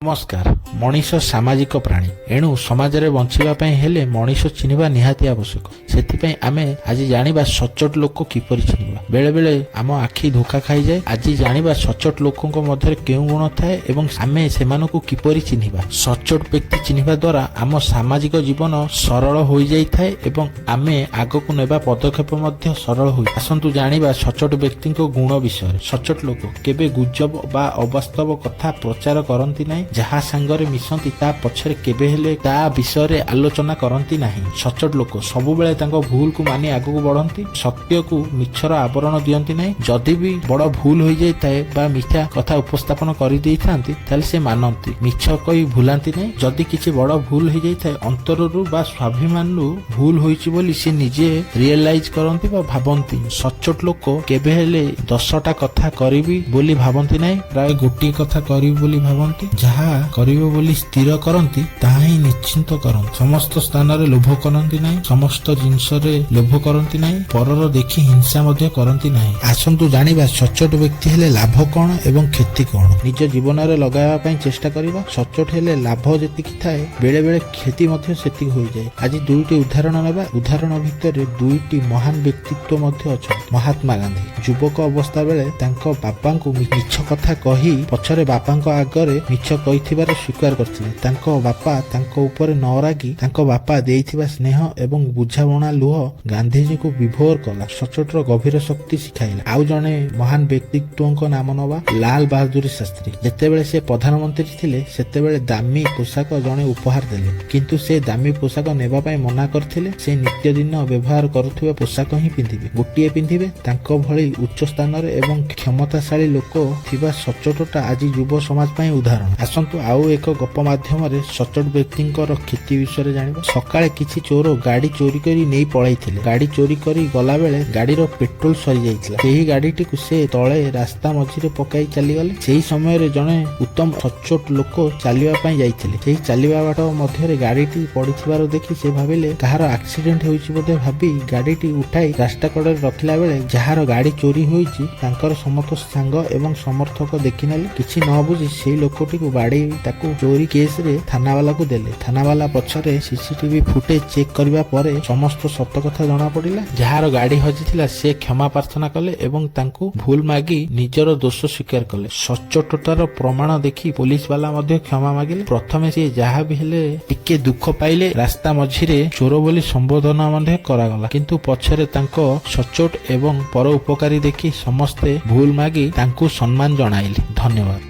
नमस्कार। मनीष सामाजिक प्राणी एणु समाज रे बंचिबा पई हेले मनीष चिन्हिबा निहाती आवश्यक। सेति आमे आज जानिबा सचोट लोक किपरि चिन्हिबा। बेले बेले आम आखि धोखा खाई जाए। आज जानिबा सचोट लोकଙ୍କ मध्य केउ गुण थाए एवं आमे सेमानकु किपरि चिन्हिबा। सचोट व्यक्ति चिन्हिबा द्वारा आम सामाजिक जीवन सरल होई जाई थाए एवं आमे आगकु नेबा पदक्षेप मध्य सरल होई। आसंतु जानिबा सचोट व्यक्तिको गुण विषय। सचोट लोक केबे गुजब बा अवास्तव कथा प्रचार करंती नै। जहा सांगरे मिसंती ता पछरे केबे हेले ता विषय आलोचना करंती नाही। सचोट लोक सबुबेले तांको भूल को मानी आगु बढ़ंती। सत्य को मिछर आवरण दियंती नाही। जदि भी बड़ भूल होई जाय ताए बा मिथ्या कथा उपस्थापन करि देई थांती ताले से मानंती। मिछ कहि भूलांती नाही। जदि किछि बड़ भूल होई जाय ताए अंतररु बा स्वाभिमानरु भूल होईची बोली से निजे रियलाइज करंती बा भाबंती। सचोट लोक केबे हेले 10टा कथा करिवि बोली भाबंती नाही। प्राय गोटी कथा करिवि बोली भाबंती। जहा करिवो बोली स्थिर करंती ताहा ही निश्चिंत करंती। समस्त स्थान रे लोभ करंती नाही। समस्त जिंस रे लोभ करंती नाही। परर देखि हिंसा मध्य करंती नाही। आसंतु जानिबा सचोट व्यक्ति हेले लाभ कोन एवं क्षति कोन निज जीवन रे लगावा पई चेष्टा करिबा। सचोट हेले लाभ जेतिकी थाए बेले बेले क्षति मध्य सेति होई जाय। आज दुईटी उदाहरण नेबा। उदाहरण भितर दुईटी महान व्यक्तित्व मध्य अछि। महात्मा गांधी युवक अवस्था बेले तांको बापांकु मिछ कथा कही पछरे बापांको आगरे मिछ कहिथिबार स्वीकार करथिले। तांको बापा तांको ऊपर न रागी तांको बापा देइथिबा स्नेह एवं बुझाबणा लुह गांधीजी को विभोर कला। सचोटर गभीर शक्ति शिखाइला। आउ जने महान व्यक्तित्वଙ୍କ नाम नवा लाल बहादुर शास्त्री। जेतेबेले से प्रधानमंत्री थिले सेतेबेले दामी पोशाक जने उपहार देले, किंतु से दामी पोशाक नेबा पई मना करथिले। से नित्य दिन व्यवहार करुथिबा पोशाक ही पिंधिबे, गोटिए पिंधिबे। तांको भଳି उच्च स्थान रे एवं क्षमताशाली लोक थिबा सचोटता आज युव समाज पई उदाहरण। आसंतु आउ एक गप माध्यम रे सचोट व्यक्तिंकर क्षति विषय जानिबा। सकाळे किछि चोर गाड़ी चोरी करी नै पळाइथिले। गाड़ी चोरी करी गला बेले गाड़ीर पेट्रोल सरी जाइथिला। सेही गाड़ीटी को से तळे रास्ता मझिरे पकाई चली गले। सेही समय रे जणे उत्तम सचोट लोक चालिबा पई जाइथिले। सेही चालिबा बाट मध्य रे गाड़ीटी पडिथिबार देखि से भाबिले कहार एक्सीडेंट होइछि बोधे भाबी गाड़ीटी उठाई रास्ता कड़े रखिला बेले जहार गाड़ी चोरी होइछि तांकर समस्त सांग एवं समर्थक देखिनेले। किछि न बुझी सेही लोकटी को बाड़ी ताकू चोरी केस रे थाना वाला को देले। थाना वाला पछरे सीसीटीवी फुटेज चेक करबा परे समस्त सत्य कथा जणा पड़िला। जहार गाड़ी हजिथिला से क्षमा प्रार्थना कले एवं तांकू भूल मागी निजर दोष स्वीकार कले। सचोटतार प्रमाण देखि पुलिस वाला मध्ये क्षमा मागिले। प्रथमे से जहा भी हेले टिके दुख पाइले। रास्ता मझिरे चोर बोली संबोधन मध्ये करागला, किंतु पछरे तांको सचोट एवं पर उपकारी देखि समस्ते भूल मागी तांकू सम्मान जणाइले। धन्यवाद।